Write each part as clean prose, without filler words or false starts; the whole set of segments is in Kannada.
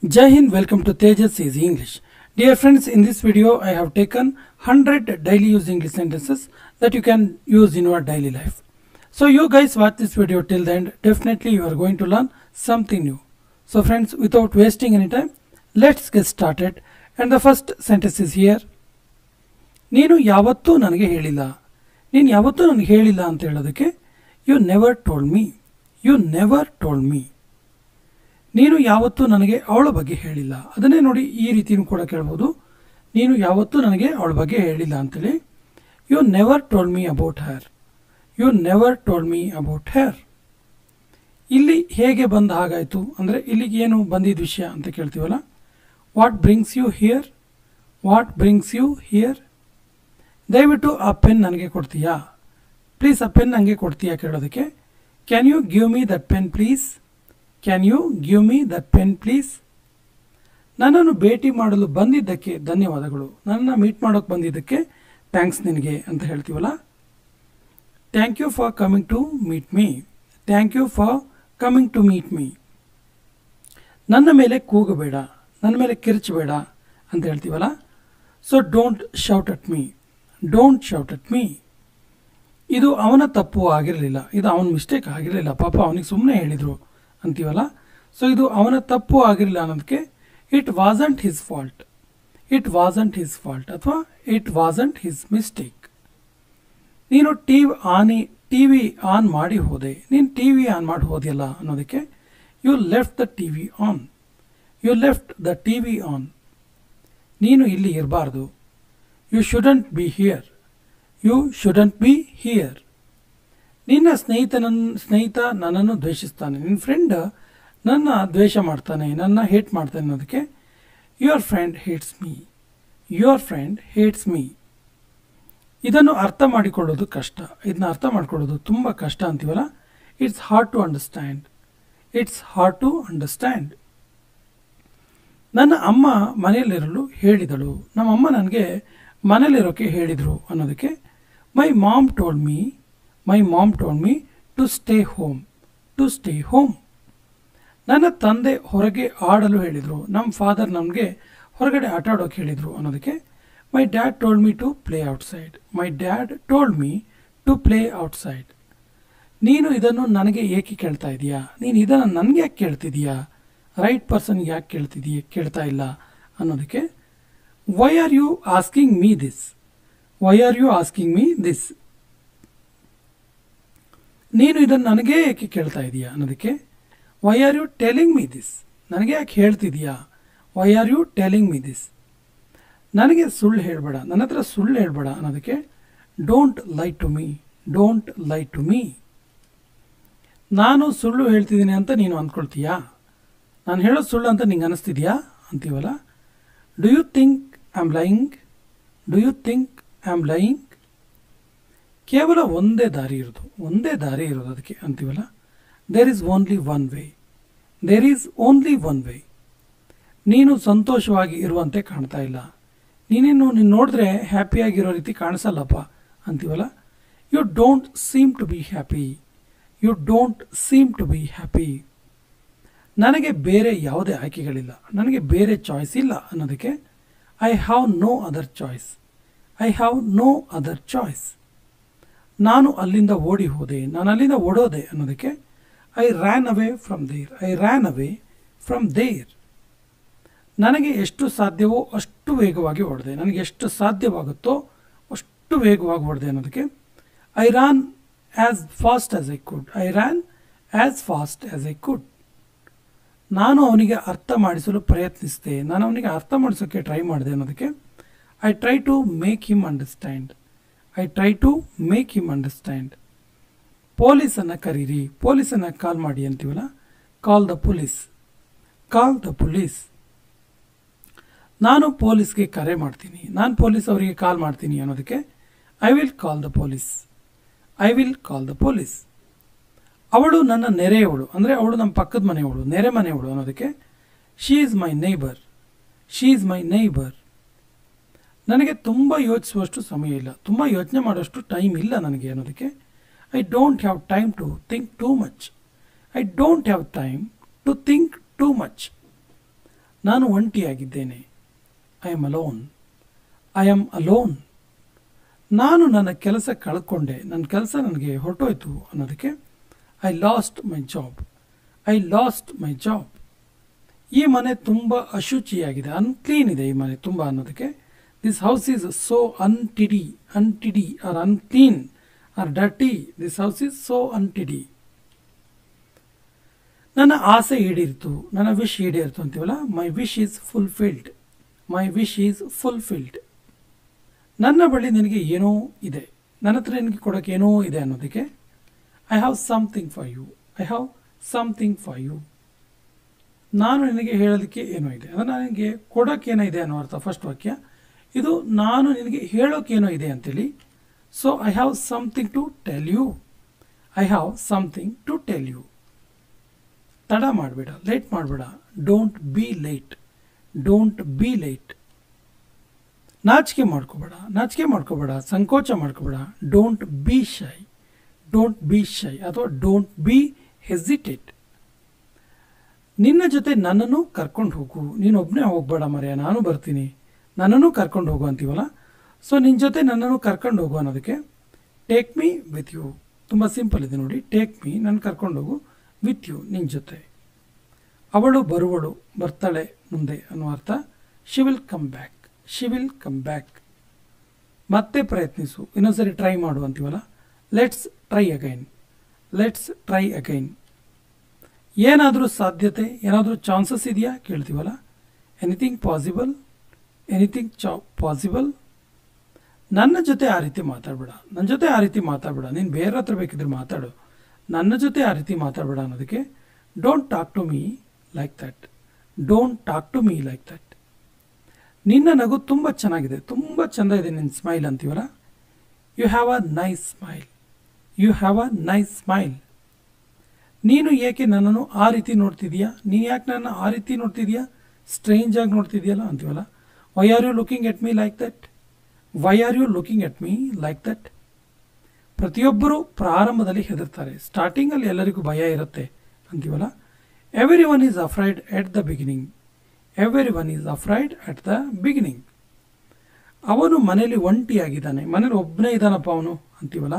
Jai Hind, welcome to Tejas Easy English. Dear friends, in this video I have taken 100 daily use English sentences that you can use in your daily life. So you guys watch this video till the end, definitely you are going to learn something new. So friends, without wasting any time, let's get started. And the first sentence is here. ನೀನು ಯಾವತ್ತೂ ನನಗೆ ಹೇಳಿಲ್ಲ. ನೀನು ಯಾವತ್ತೂ ನನಗೆ ಹೇಳಿಲ್ಲ ಅಂತ ಹೇಳೋದಕ್ಕೆ you never told me. You never told me. ನೀನು ಯಾವತ್ತೂ ನನಗೆ ಅವಳ ಬಗ್ಗೆ ಹೇಳಿಲ್ಲ. ಅದನ್ನೇ ನೋಡಿ ಈ ರೀತಿಯೂ ಕೂಡ ಕೇಳ್ಬೋದು. ನೀನು ಯಾವತ್ತೂ ನನಗೆ ಅವಳ ಬಗ್ಗೆ ಹೇಳಿಲ್ಲ ಅಂತೇಳಿ. You never told me about her. You never told me about her. ಇಲ್ಲಿ ಹೇಗೆ ಬಂದ ಹಾಗಾಯಿತು ಅಂದರೆ ಇಲ್ಲಿಗೆ ಏನು ಬಂದಿದ್ದ ವಿಷಯ ಅಂತ ಕೇಳ್ತೀವಲ್ಲ. What brings you here. What brings you here. ದಯವಿಟ್ಟು ಆ ಪೆನ್ ನನಗೆ ಕೊಡ್ತೀಯಾ. ಪ್ಲೀಸ್ ಆ ಪೆನ್ ನನಗೆ ಕೊಡ್ತೀಯಾ ಕೇಳೋದಕ್ಕೆ can you give me that pen please. Can you give me that pen please. ನನ್ನನ್ನು ಭೇಟಿ ಮಾಡಲು ಬಂದಿದ್ದಕ್ಕೆ ಧನ್ಯವಾದಗಳು. ನನ್ನನ್ನು ಮೀಟ್ ಮಾಡೋಕ್ಕೆ ಬಂದಿದ್ದಕ್ಕೆ ಥ್ಯಾಂಕ್ಸ್ ನಿನಗೆ ಅಂತ ಹೇಳ್ತೀವಲ್ಲ. Thank you for coming to meet me. Thank you for coming to meet me. ನನ್ನ ಮೇಲೆ ಕೂಗಬೇಡ, ನನ್ನ ಮೇಲೆ ಕಿರ್ಚಬೇಡ ಅಂತ ಹೇಳ್ತೀವಲ್ಲ. So don't shout at me. Don't shout at me. ಇದು ಅವನ ತಪ್ಪು ಆಗಿರಲಿಲ್ಲ, ಇದು ಅವನ ಮಿಸ್ಟೇಕ್ ಆಗಿರಲಿಲ್ಲ, ಪಾಪ ಅವನಿಗೆ ಸುಮ್ಮನೆ ಹೇಳಿದರು ಅಂತೀವಲ್ಲ. ಸೊ ಇದು ಅವನ ತಪ್ಪು ಆಗಿರಲಿಲ್ಲ ಅನ್ನೋದಕ್ಕೆ it wasn't his fault. It wasn't his fault ಅಥವಾ ಇಟ್ ವಾಸಂಟ್ ಹಿಸ್ ಮಿಸ್ಟೇಕ್. ನೀನು ಟಿ ವಿ ಆನ್ ಮಾಡಿ ಹೋದೆ. ನೀನು ಟಿ ವಿ ಆನ್ ಮಾಡಿ ಹೋದೆಯಲ್ಲ ಅನ್ನೋದಕ್ಕೆ you left the T V on. You left the T V on. ನೀನು ಇಲ್ಲಿ ಇರಬಾರ್ದು. You shouldn't be here. You shouldn't be here. ನಿನ್ನ ಸ್ನೇಹಿತ ನನ್ನನ್ನು ದ್ವೇಷಿಸ್ತಾನೆ. ನಿನ್ನ ಫ್ರೆಂಡ್ ನನ್ನ ದ್ವೇಷ ಮಾಡ್ತಾನೆ, ನನ್ನ ಹೇಟ್ ಮಾಡ್ತಾನೆ ಅನ್ನೋದಕ್ಕೆ your friend hates me. Your friend hates me. ಇದನ್ನು ಅರ್ಥ ಮಾಡಿಕೊಳ್ಳೋದು ಕಷ್ಟ. ಇದನ್ನ ಅರ್ಥ ಮಾಡಿಕೊಳ್ಳೋದು ತುಂಬ ಕಷ್ಟ ಅಂತೀವಲ್ಲ. It's hard to understand. It's hard to understand. ನನ್ನ ಅಮ್ಮ ಮನೆಯಲ್ಲಿರಲು ಹೇಳಿದಳು. ನಮ್ಮಮ್ಮ ನನಗೆ ಮನೇಲಿರೋಕ್ಕೆ ಹೇಳಿದರು ಅನ್ನೋದಕ್ಕೆ my mom told me. My mom told me to stay home. To stay home. ನನ್ನ ತಂದೆ ಹೊರಗೆ ಆಡಲು ಹೇಳಿದರು. ನಮ್ಮ ಫಾದರ್ ನಮಗೆ ಹೊರಗಡೆ ಆಟ ಆಡೋಕೆ ಹೇಳಿದರು ಅನ್ನೋದಕ್ಕೆ my dad told me to play outside. My dad told me to play outside. ನೀನು ಇದನ್ನು ನನಗೆ ಏಕೆ ಕೇಳ್ತಾ ಇದೀಯಾ. ನೀನು ಇದನ್ನು ನನಗೆ ಯಾಕೆ ಕೇಳ್ತಿದೀಯಾ. ರೈಟ್ ಪರ್ಸನ್ಗೆ ಯಾಕೆ ಕೇಳ್ತಾ ಇಲ್ಲ ಅನ್ನೋದಕ್ಕೆ why are you asking me this. Why are you asking me this. ನೀನು ಇದನ್ನು ನನಗೆ ಯಾಕೆ ಕೇಳ್ತಾ ಇದೀಯಾ ಅನ್ನೋದಕ್ಕೆ why are you telling me this. ನನಗೆ ಯಾಕೆ ಹೇಳ್ತಿದೀಯಾ. Why are you telling me this. ನನಗೆ ಸುಳ್ಳು ಹೇಳಬೇಡ, ನನ್ನ ಹತ್ರ ಸುಳ್ಳು ಹೇಳಬೇಡ ಅನ್ನೋದಕ್ಕೆ don't lie to me. Don't lie to me. ನಾನು ಸುಳ್ಳು ಹೇಳ್ತಿದ್ದೀನಿ ಅಂತ ನೀನು ಅಂದ್ಕೊಳ್ತೀಯಾ. ನಾನು ಹೇಳೋದು ಸುಳ್ಳು ಅಂತ ನಿಂಗೆ ಅನ್ನಿಸ್ತಿದ್ಯಾ ಅಂತೀವಲ್ಲ. Do you think I am lying. Do you think I am lying. ಕೇವಲ ಒಂದೇ ದಾರಿ ಇರೋದು. ಒಂದೇ ದಾರಿ ಇರೋದು ಅದಕ್ಕೆ ಅಂತೀವಲ್ಲ. There is only one way. There is only one way. ನೀನು ಸಂತೋಷವಾಗಿ ಇರುವಂತೆ ಕಾಣ್ತಾ ಇಲ್ಲ. ನೀನು ನೋಡಿದ್ರೆ ಹ್ಯಾಪಿಯಾಗಿರೋ ರೀತಿ ಕಾಣಿಸಲ್ಲಪ್ಪ ಅಂತೀವಲ್ಲ. You don't seem to be happy. You don't seem to be happy. ನನಗೆ ಬೇರೆ ಯಾವುದೇ ಆಯ್ಕೆಗಳಿಲ್ಲ. ನನಗೆ ಬೇರೆ ಚಾಯ್ಸ್ ಇಲ್ಲ ಅನ್ನೋದಕ್ಕೆ I have no other choice. I have no other choice. ನಾನು ಅಲ್ಲಿಂದ ಓಡಿ ಹೋದೆ. ನಾನು ಅಲ್ಲಿಂದ ಓಡೋದೆ ಅನ್ನೋದಕ್ಕೆ I ran away from there. I ran away from there. ನನಗೆ ಎಷ್ಟು ಸಾಧ್ಯವೋ ಅಷ್ಟು ವೇಗವಾಗಿ ಓಡಿದೆ. ನನಗೆ ಎಷ್ಟು ಸಾಧ್ಯವಾಗುತ್ತೋ ಅಷ್ಟು ವೇಗವಾಗಿ ಓಡಿದೆ ಅನ್ನೋದಕ್ಕೆ I Ron as fast as I could. I ran as fast as I could. ನಾನು ಅವನಿಗೆ ಅರ್ಥ ಮಾಡಿಸಲು ಪ್ರಯತ್ನಿಸಿದೆ. ನಾನು ಅವನಿಗೆ ಅರ್ಥ ಮಾಡಿಸೋಕ್ಕೆ ಟ್ರೈ ಮಾಡಿದೆ ಅನ್ನೋದಕ್ಕೆ I try to make him understand. I try to make him understand. ಪೊಲೀಸನ್ನು ಕರೀರಿ. ಪೊಲೀಸನ್ನು ಕಾಲ್ ಮಾಡಿ ಅಂತೀವಲ್ಲ. Call the police. Call the police. ನಾನು ಪೊಲೀಸ್ಗೆ ಕರೆ ಮಾಡ್ತೀನಿ. ನಾನು ಪೊಲೀಸ್ ಅವರಿಗೆ ಕಾಲ್ ಮಾಡ್ತೀನಿ ಅನ್ನೋದಕ್ಕೆ I will call the police. I will call the police. ಅವಳು ನನ್ನ ನೆರೆಯವಳು ಅಂದರೆ ಅವಳು ನಮ್ಮ ಪಕ್ಕದ ಮನೆಯವಳು, ನೆರೆ ಮನೆಯವಳು ಅನ್ನೋದಕ್ಕೆ she is my neighbour. She is my neighbour. ನನಗೆ ತುಂಬ ಯೋಚಿಸುವಷ್ಟು ಸಮಯ ಇಲ್ಲ. ತುಂಬ ಯೋಚನೆ ಮಾಡೋಷ್ಟು ಟೈಮ್ ಇಲ್ಲ ನನಗೆ ಅನ್ನೋದಕ್ಕೆ I don't have time to think too much. I don't have time to think too much. ನಾನು ಒಂಟಿಯಾಗಿದ್ದೇನೆ. I am alone. I am alone. ನಾನು ನನ್ನ ಕೆಲಸ ಕಳ್ಕೊಂಡೆ, ನನ್ನ ಕೆಲಸ ನನಗೆ ಹೊರಟೋಯ್ತು ಅನ್ನೋದಕ್ಕೆ I lost my job. I lost my job. ಈ ಮನೆ ತುಂಬ ಅಶುಚಿಯಾಗಿದೆ, ಅನ್ಕ್ಲೀನ್ ಇದೆ ಈ ಮನೆ ತುಂಬ ಅನ್ನೋದಕ್ಕೆ this house is so untidy. Untidy or unclean or dirty. This house is so untidy. ನನ್ನ ಆಸೆ ಈಡೇರಿತು, ನನ್ನ ವಿಶ್ ಈಡೇರಿತು ಅಂತೀವಲ್ಲ, my wish is fulfilled. My wish is fulfilled. ನನ್ನ ಬಳಿ ನಿನಗೆ ಏನೋ ಇದೆ, ನನ್ನ ಹತ್ರ ನಿನಗೆ ಕೊಡೋಕೆ ಏನೋ ಇದೆ ಅನ್ನೋದಕ್ಕೆ I have something for you. I have something for you. ನಾನು ನಿನಗೆ ಹೇಳೋದಕ್ಕೆ ಏನೋ ಇದೆ, ಅಂದರೆ ನನಗೆ ಕೊಡೋಕ್ಕೇನೋ ಇದೆ ಅನ್ನೋ ಅರ್ಥ ಫಸ್ಟ್ ವಾಕ್ಯ. ಇದು ನಾನು ನಿನಗೆ ಹೇಳೋಕ್ಕೇನೋ ಇದೆ ಅಂತೇಳಿ. So I have something to tell you. I have something to tell you. ತಡ ಮಾಡಬೇಡ, ಲೇಟ್ ಮಾಡಬೇಡ. Don't be late. Don't be late. ನಾಚಿಕೆ ಮಾಡ್ಕೋಬೇಡ, ನಾಚಿಕೆ ಮಾಡ್ಕೋಬೇಡ, ಸಂಕೋಚ ಮಾಡ್ಕೋಬೇಡ. Don't be shy. Don't be shy ಅಥವಾ ಡೋಂಟ್ ಬಿ ಹೆಸಿಟೇಟ್. ನಿನ್ನ ಜೊತೆ ನನ್ನನ್ನು ಕರ್ಕೊಂಡು ಹೋಗು. ನೀನು ಒಬ್ಬನೇ ಹೋಗ್ಬೇಡ ಮರೆಯ, ನಾನು ಬರ್ತೀನಿ. ನನ್ನನ್ನು ಕರ್ಕೊಂಡು ಹೋಗು ಅಂತೀವಲ್ಲ. ಸೊ ನಿನ್ನ ಜೊತೆ ನನ್ನನ್ನು ಕರ್ಕೊಂಡು ಹೋಗು ಅನ್ನೋದಕ್ಕೆ ಟೇಕ್ ಮೀ ವಿತ್ ಯು. ತುಂಬ ಸಿಂಪಲ್ ಇದೆ ನೋಡಿ. ಟೇಕ್ ಮೀ, ನನ್ನ ಕರ್ಕೊಂಡು ಹೋಗು, ವಿತ್ ಯು, ನಿನ್ನ ಜೊತೆ. ಅವಳು ಬರುವಳು, ಬರ್ತಾಳೆ ಮುಂದೆ ಅನ್ನೋ ಅರ್ಥ. She will come back. She will come back. ಮತ್ತೆ ಪ್ರಯತ್ನಿಸು, ಇನ್ನೊಂದ್ಸರಿ ಟ್ರೈ ಮಾಡು ಅಂತೀವಲ್ಲ. Let's try again. Let's try again. ಏನಾದರೂ ಸಾಧ್ಯತೆ, ಏನಾದರೂ ಚಾನ್ಸಸ್ ಇದೆಯಾ ಕೇಳ್ತೀವಲ್ಲ. Anything possible. Anything possible. ನನ್ನ ಜೊತೆ ಆ ರೀತಿ ಮಾತಾಡಬೇಡ, ನನ್ನ ಜೊತೆ ಆ ರೀತಿ ಮಾತಾಡಬೇಡ. ನೀನು ಬೇರೆ ಹತ್ರ ಬೇಕಿದ್ರೆ ಮಾತಾಡು, ನನ್ನ ಜೊತೆ ಆ ರೀತಿ ಮಾತಾಡಬೇಡ ಅನ್ನೋದಕ್ಕೆ don't talk to me like that. Don't talk to me like that. ನಿನ್ನ ನಗು ತುಂಬ ಚೆನ್ನಾಗಿದೆ, ತುಂಬ ಚೆಂದ ಇದೆ ನಿನ್ನ ಸ್ಮೈಲ್ ಅಂತೀವಲ್ಲ. You have a nice smile. You have a nice smile. ನೀನು ಏಕೆ ನನ್ನನ್ನು ಆ ರೀತಿ ನೋಡ್ತಿದೀಯಾ, ನೀನು ಯಾಕೆ ನನ್ನ ಆ ರೀತಿ ನೋಡ್ತಿದೀಯಾ, ಸ್ಟ್ರೇಂಜ್ ಆಗಿ ನೋಡ್ತಿದೆಯಲ್ಲ ಅಂತೀವಲ್ಲ. Why are you looking at me like that. Why are you looking at me like that. ಪ್ರತಿಯೊಬ್ಬರು ಪ್ರಾರಂಭದಲ್ಲಿ ಹೆದರ್ತಾರೆ, ಸ್ಟಾರ್ಟಿಂಗಲ್ಲಿ ಎಲ್ಲರಿಗೂ ಭಯ ಇರುತ್ತೆ ಅಂತೀವಲ್ಲ. Everyone is afraid at the beginning. Everyone is afraid at the beginning. ಅವನು ಮನೇಲಿ ಒಂಟಿಯಾಗಿದ್ದಾನೆ, ಮನೇಲಿ ಒಬ್ಬನೇ ಇದ್ದಾನಪ್ಪ ಅವನು ಅಂತೀವಲ್ಲ.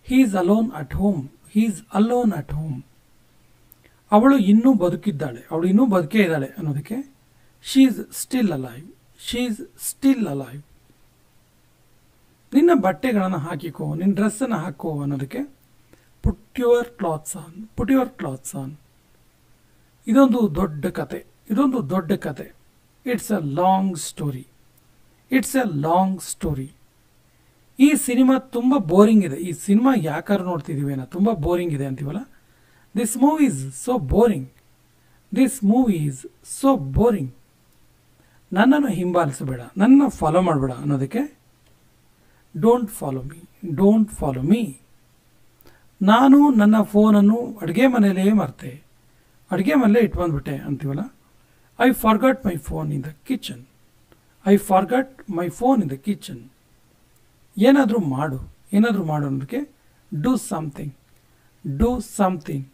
He is alone at home. He is alone at home. ಅವಳು ಇನ್ನೂ ಬದುಕಿದ್ದಾಳೆ, ಅವಳು ಇನ್ನೂ ಬದುಕೇ ಇದ್ದಾಳೆ ಅನ್ನೋದಕ್ಕೆ she is still alive. She is still alive. ನಿನ್ನ ಬಟ್ಟೆಗಳನ್ನು ಹಾಕಿಕೋ, ನಿನ್ನ ಡ್ರೆಸ್ಸನ್ನು ಹಾಕೋ ಅನ್ನೋದಕ್ಕೆ put your clothes on. Put your clothes on. ಇದೊಂದು ದೊಡ್ಡ ಕತೆ, ಇದೊಂದು ದೊಡ್ಡ ಕತೆ. It's a long story. It's A long story. ಈ ಸಿನಿಮಾ ತುಂಬ ಬೋರಿಂಗ್ ಇದೆ. ಈ ಸಿನಿಮಾ ಯಾಕಾರು ನೋಡ್ತಿದ್ದೀವಿ ಏನೋ, ತುಂಬ ಬೋರಿಂಗ್ ಇದೆ ಅಂತೀವಲ್ಲ. This movie is so boring. This movie is so boring. ನನ್ನನ್ನು ಹಿಂಬಾಲಿಸಬೇಡ, ನನ್ನನ್ನು ಫಾಲೋ ಮಾಡಬೇಡ ಅನ್ನೋದಕ್ಕೆ don't follow me. Don't follow me. ನಾನು ನನ್ನ ಫೋನನ್ನು ಅಡುಗೆ ಮನೆಯಲ್ಲೇ ಮರ್ತೆ, ಅಡುಗೆ ಮನೆಯಲ್ಲೇ ಇಟ್ಟು ಬಂದ್ಬಿಟ್ಟೆ ಅಂತೀವಲ್ಲ. I forgot my phone in the kitchen. I forgot my phone in the kitchen. ಏನಾದರೂ ಮಾಡು, ಏನಾದರೂ ಮಾಡು ಅನ್ನೋದಕ್ಕೆ ಡೂ ಸಮಥಿಂಗ್. Do something.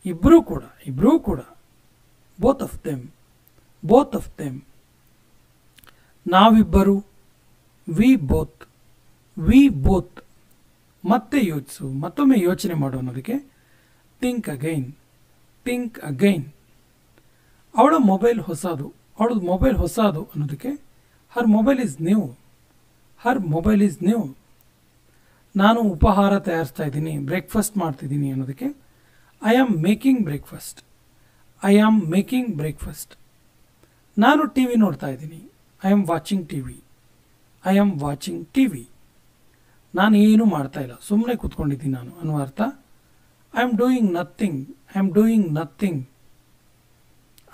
ಇಬ್ಬರೂ ಕೂಡ both of them. Both of them. ನಾವಿಬ್ಬರು. We both. We both. ಮತ್ತೆ ಯೋಚಿಸು, ಮತ್ತೊಮ್ಮೆ ಯೋಚನೆ ಮಾಡು ಅನ್ನೋದಕ್ಕೆ ಥಿಂಕ್ ಅಗೈನ್. Think again. ಅವಳ ಮೊಬೈಲ್ ಹೊಸದು. ಅವಳದು ಮೊಬೈಲ್ ಹೊಸದು ಅನ್ನೋದಕ್ಕೆ her mobile is new. Her mobile is new. ನಾನು ಉಪಹಾರ ತಯಾರಿಸ್ತಾ ಇದ್ದೀನಿ, ಬ್ರೇಕ್ಫಾಸ್ಟ್ ಮಾಡ್ತಿದ್ದೀನಿ ಅನ್ನೋದಕ್ಕೆ I am making breakfast. I am making breakfast. ನಾನು ಟಿ ವಿ ನೋಡ್ತಾ ಇದ್ದೀನಿ. I am watching T V. I am watching T V. ನಾನು ಏನೂ ಮಾಡ್ತಾ ಇಲ್ಲ, ಸುಮ್ಮನೆ ಕೂತ್ಕೊಂಡಿದ್ದೀನಿ ನಾನು ಅನ್ನುವ ಅರ್ಥ. I am doing nothing. I am doing nothing.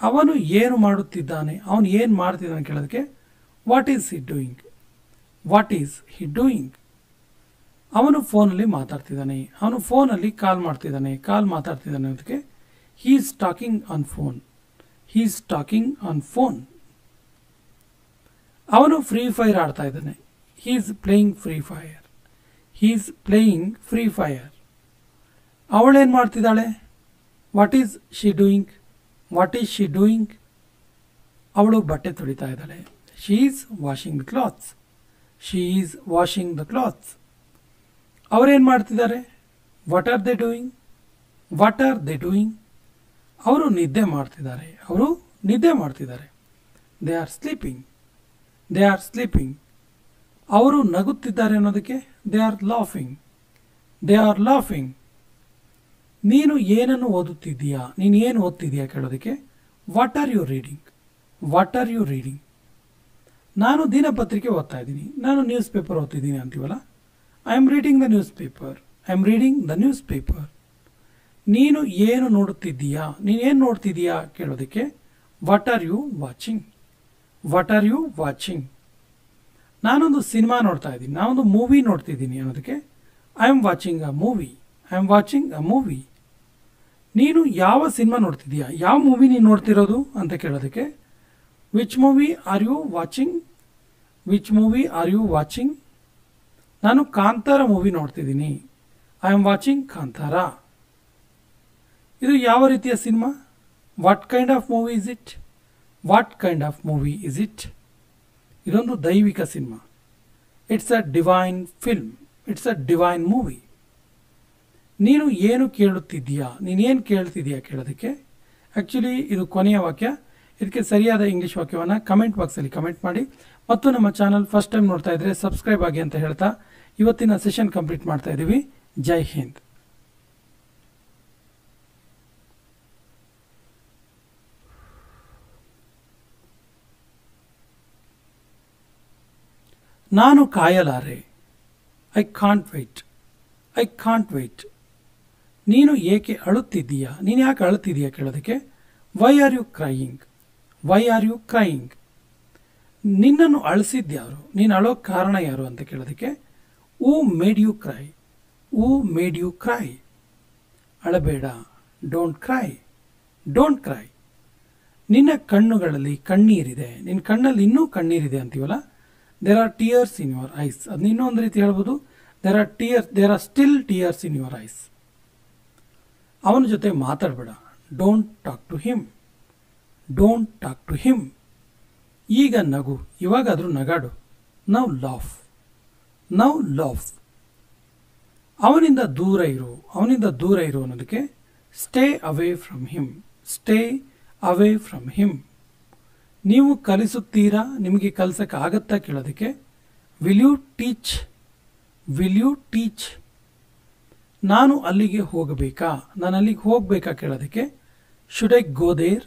ಅವನು ಏನು ಮಾಡುತ್ತಿದ್ದಾನೆ, ಅವನು ಏನು ಮಾಡ್ತಿದ್ದಾನೆ ಕೇಳೋದಕ್ಕೆ what is he doing. What is he doing. ಅವನು ಫೋನಲ್ಲಿ ಮಾತಾಡ್ತಿದ್ದಾನೆ, ಅವನು ಫೋನಲ್ಲಿ ಕಾಲ್ ಮಾಡ್ತಿದ್ದಾನೆ, ಕಾಲ್ ಮಾತಾಡ್ತಿದ್ದಾನೆ ಅನ್ನೋದಕ್ಕೆ he is talking on phone. He is talking on phone. ಅವನು ಫ್ರೀ ಫೈರ್ ಆಡ್ತಾ ಇದ್ದಾನೆ. He is playing Free Fire. He is playing Free Fire. ಅವಳೇನು ಮಾಡ್ತಿದ್ದಾಳೆ. What is she doing. What is she doing. ಅವಳು ಬಟ್ಟೆ ತೊಳಿತಾ ಇದ್ದಾಳೆ. She is washing the clothes. She is washing the clothes. ಅವರೇನು ಮಾಡ್ತಿದ್ದಾರೆ? What are they doing? What are they doing? ಅವರು ನಿದ್ದೆ ಮಾಡ್ತಿದ್ದಾರೆ. ಅವರು ನಿದ್ದೆ ಮಾಡ್ತಿದ್ದಾರೆ. They are sleeping. They are sleeping. ಅವರು ನಗುತ್ತಿದ್ದಾರೆ ಅನ್ನೋದಕ್ಕೆ they are laughing. They are laughing. ನೀನು ಏನನ್ನು ಓದುತ್ತಿದ್ದೀಯಾ? ನೀನು ಏನು ಓದ್ತಿದ್ದೀಯಾ ಕೇಳೋದಕ್ಕೆ what are you reading? What are you reading? ನಾನು ದಿನಪತ್ರಿಕೆ ಓದ್ತಾ ಇದ್ದೀನಿ. ನಾನು ನ್ಯೂಸ್ ಪೇಪರ್ ಓದ್ತಿದ್ದೀನಿ ಅಂತೀವಲ್ಲ. I am reading the newspaper. I am reading the newspaper. ನೀನು ಏನು ನೋಡುತ್ತಿದ್ದೀಯಾ? ನೀನೇನು ನೋಡ್ತಿದ್ದೀಯಾ ಕೇಳೋದಕ್ಕೆ what are you watching? What are you watching? ನಾನೊಂದು ಸಿನಿಮಾ ನೋಡ್ತಾ ಇದ್ದೀನಿ. ನಾನೊಂದು ಮೂವಿ ನೋಡ್ತಿದ್ದೀನಿ ಅನ್ನೋದಕ್ಕೆ I am watching a movie. I am watching a movie. ನೀನು ಯಾವ ಸಿನಿಮಾ ನೋಡ್ತಿದ್ದೀಯಾ? ಯಾವ ಮೂವಿ ನೀನು ನೋಡ್ತಿರೋದು ಅಂತ ಕೇಳೋದಕ್ಕೆ which movie are you watching? Which movie are you watching? ನಾನು ಕಾಂತಾರ ಮೂವಿ ನೋಡ್ತಿದ್ದೀನಿ. I am watching Kantara. ಇದು ಯಾವ ರೀತಿಯ cinema? What kind of movie is it? What kind of movie is it? ಇದೊಂದು ದೈವಿಕ cinema. It's a divine film. It's a divine movie. ನೀನು ಏನು ಕೇಳುತ್ತಿದ್ದೀಯಾ? ನೀನೇನು ಕೇಳ್ತಿದ್ದೀಯಾ ಕೇಳೋದಕ್ಕೆ ಆ್ಯಕ್ಚುಲಿ ಇದು ಕೊನೆಯ ವಾಕ್ಯ. ಇದಕ್ಕೆ ಸರಿಯಾದ ಇಂಗ್ಲೀಷ್ ವಾಕ್ಯವನ್ನು ಕಮೆಂಟ್ ಬಾಕ್ಸಲ್ಲಿ ಕಮೆಂಟ್ ಮಾಡಿ. ಮತ್ತು ನಮ್ಮ ಚಾನಲ್ ಫಸ್ಟ್ ಟೈಮ್ ನೋಡ್ತಾ ಇದ್ದರೆ ಸಬ್ಸ್ಕ್ರೈಬ್ ಆಗಿ ಅಂತ ಹೇಳ್ತಾ ಇವತ್ತಿನ ಸೆಷನ್ ಕಂಪ್ಲೀಟ್ ಮಾಡ್ತಾ ಇದ್ದೀವಿ. ಜೈ ಹಿಂದ್. ನಾನು ಕಾಯಲಾರೆ. I can't wait. I can't wait. ನೀನು ಏಕೆ ಅಳುತ್ತಿದ್ದೀಯಾ? ನೀನು ಯಾಕೆ ಅಳುತ್ತಿದ್ದೀಯಾ ಕೇಳೋದಕ್ಕೆ why are you crying? Why are you crying? ನಿನ್ನನ್ನು ಅಳಿಸಿದ್ಯಾರು? ನೀನು ಅಳೋ ಕಾರಣ ಯಾರು ಅಂತ ಕೇಳೋದಕ್ಕೆ who made you cry? Who made you cry? ಅಳಬೇಡ. Don't cry. Don't cry. ನಿನ್ನ ಕಣ್ಣುಗಳಲ್ಲಿ ಕಣ್ಣೀರಿದೆ. ನಿನ್ನ ಕಣ್ಣಲ್ಲಿ ಇನ್ನೂ ಕಣ್ಣೀರಿದೆ ಅಂತೀವಲ್ಲ. There are tears in your eyes. ಅದನ್ನ ಇನ್ನೊಂದು ರೀತಿ ಹೇಳ್ಬೋದು. There are tears. There are still tears in your eyes. ಅವನ ಜೊತೆ ಮಾತಾಡಬೇಡ. Don't talk to him. Don't talk to him. ಈಗ ನಗು. ಇವಾಗಾದರೂ ನಗಾಡು. Now laugh. Now laugh. ಅವನಿಂದ ದೂರ ಇರು. ಅವನಿಂದ ದೂರ ಇರು ಅನ್ನೋದಕ್ಕೆ stay away from him. Stay away from him. ನೀವು ಕಲಿಸುತ್ತೀರಾ? ನಿಮಗೆ ಕಲಿಸೋಕ್ಕಾಗತ್ತಾ ಕೇಳೋದಕ್ಕೆ will you teach? Will you teach? ನಾನು ಅಲ್ಲಿಗೆ ಹೋಗಬೇಕಾ? ನಾನು ಅಲ್ಲಿಗೆ ಹೋಗಬೇಕಾ ಕೇಳೋದಕ್ಕೆ should I go there?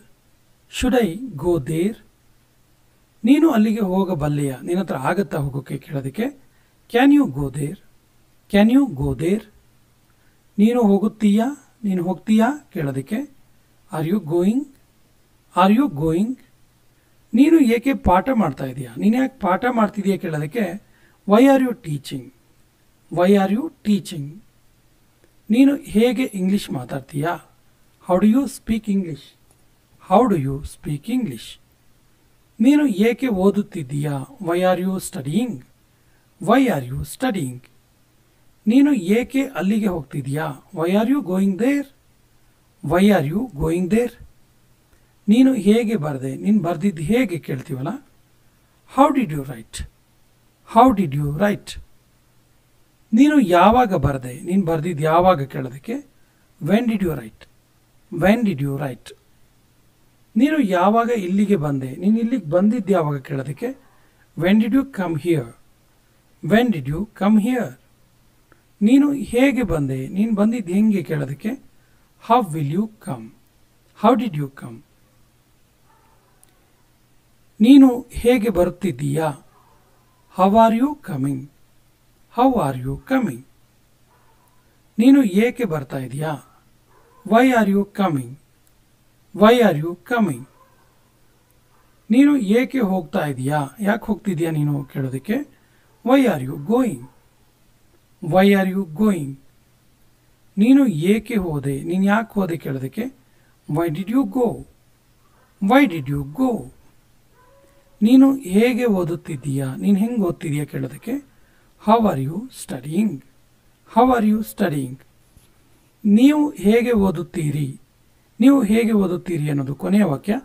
Should I go there? ನೀನು ಅಲ್ಲಿಗೆ ಹೋಗಬಲ್ಲೆಯಾ? ನಿನ್ನ ಹತ್ರ ಆಗತ್ತಾ ಹೋಗೋಕ್ಕೆ ಕೇಳೋದಕ್ಕೆ can you go there? Can you go there? ನೀನು ಹೋಗುತ್ತೀಯಾ? ನೀನು ಹೋಗ್ತೀಯಾ ಕೇಳೋದಕ್ಕೆ are you going? Are you going? ನೀನು ಏಕೆ ಪಾಠ ಮಾಡ್ತಾ ಇದೆಯಾ? ನೀನು ಯಾಕೆ ಪಾಠ ಮಾಡ್ತಿದೀಯಾ ಕೇಳೋದಕ್ಕೆ why are you teaching? Why are you teaching? ನೀನು ಹೇಗೆ ಇಂಗ್ಲೀಷ್ ಮಾತಾಡ್ತೀಯಾ? How do you speak English? How do you speak English? ನೀನು ಏಕೆ ಓದುತ್ತಿದ್ದೀಯಾ? Why are you studying? Why are you studying? ನೀನು ಏಕೆ ಅಲ್ಲಿಗೆ ಹೋಗ್ತಿದೀಯಾ? Why are you going there? Why are you going there? ನೀನು ಹೇಗೆ ಬರೆದೆ? ನೀನು ಬರೆದಿದ್ದು ಹೇಗೆ ಕೇಳ್ತೀವಲ್ಲ. How did you write? How did you write? ನೀನು ಯಾವಾಗ ಬರೆದೆ? ನೀನು ಬರೆದಿದ್ದು ಯಾವಾಗ ಕೇಳೋದಕ್ಕೆ when did you write? When did you write? ನೀನು ಯಾವಾಗ ಇಲ್ಲಿಗೆ ಬಂದೆ? ನೀನು ಇಲ್ಲಿಗೆ ಬಂದಿದ್ದು ಯಾವಾಗ ಕೇಳೋದಕ್ಕೆ when did you come here? When did you come here? ನೀನು ಹೇಗೆ ಬಂದೆ? ನೀನು ಬಂದಿದ್ದು ಹೆಂಗೆ ಕೇಳೋದಕ್ಕೆ how will you come? How did you come? ನೀನು ಹೇಗೆ ಬರುತ್ತಿದ್ದೀಯಾ? How are you coming? How are you coming? ನೀನು ಏಕೆ ಬರ್ತಾ ಇದೆಯಾ? Why are you coming? Why are you coming? ನೀನು ಏಕೆ ಹೋಗ್ತಾ ಇದೆಯಾ? ಯಾಕೆ ಹೋಗ್ತಿದೀಯಾ ನೀನು ಕೇಳೋದಕ್ಕೆ why are you going? Why are you going? ನೀನು ಏಕೆ ಹೋದೆ? ನೀನು ಯಾಕೆ ಹೋದೆ ಕೇಳೋದಕ್ಕೆ why did you go? Why did you go? ನೀನು ಹೇಗೆ ಓದುತ್ತಿದ್ದೀಯಾ? ನೀನು ಹೆಂಗೆ ಓದ್ತಿದ್ದೀಯಾ ಕೇಳೋದಕ್ಕೆ how are you studying? How are you studying? ನೀವು ಹೇಗೆ ಓದುತ್ತೀರಿ? ನೀವು ಹೇಗೆ ಓದುತ್ತೀರಿ ಅನ್ನೋದು ಕೊನೆಯ ವಾಕ್ಯ.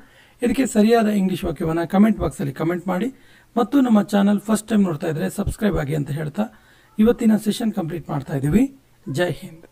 ಇದಕ್ಕೆ ಸರಿಯಾದ ಇಂಗ್ಲಿಷ್ ವಾಕ್ಯವನ್ನು ಕಮೆಂಟ್ ಬಾಕ್ಸಲ್ಲಿ ಕಮೆಂಟ್ ಮಾಡಿ ಮತ್ತು ನಮ್ಮ ಚಾನಲ್ ಫಸ್ಟ್ ಟೈಮ್ ನೋಡ್ತಾ ಇದ್ರೆ ಸಬ್ಸ್ಕ್ರೈಬ್ ಆಗಿ ಅಂತ ಹೇಳ್ತಾ ಇವತ್ತಿನ ಸೆಷನ್ ಕಂಪ್ಲೀಟ್ ಮಾಡ್ತಾ ಇದ್ದೀವಿ. ಜೈ ಹಿಂದ್.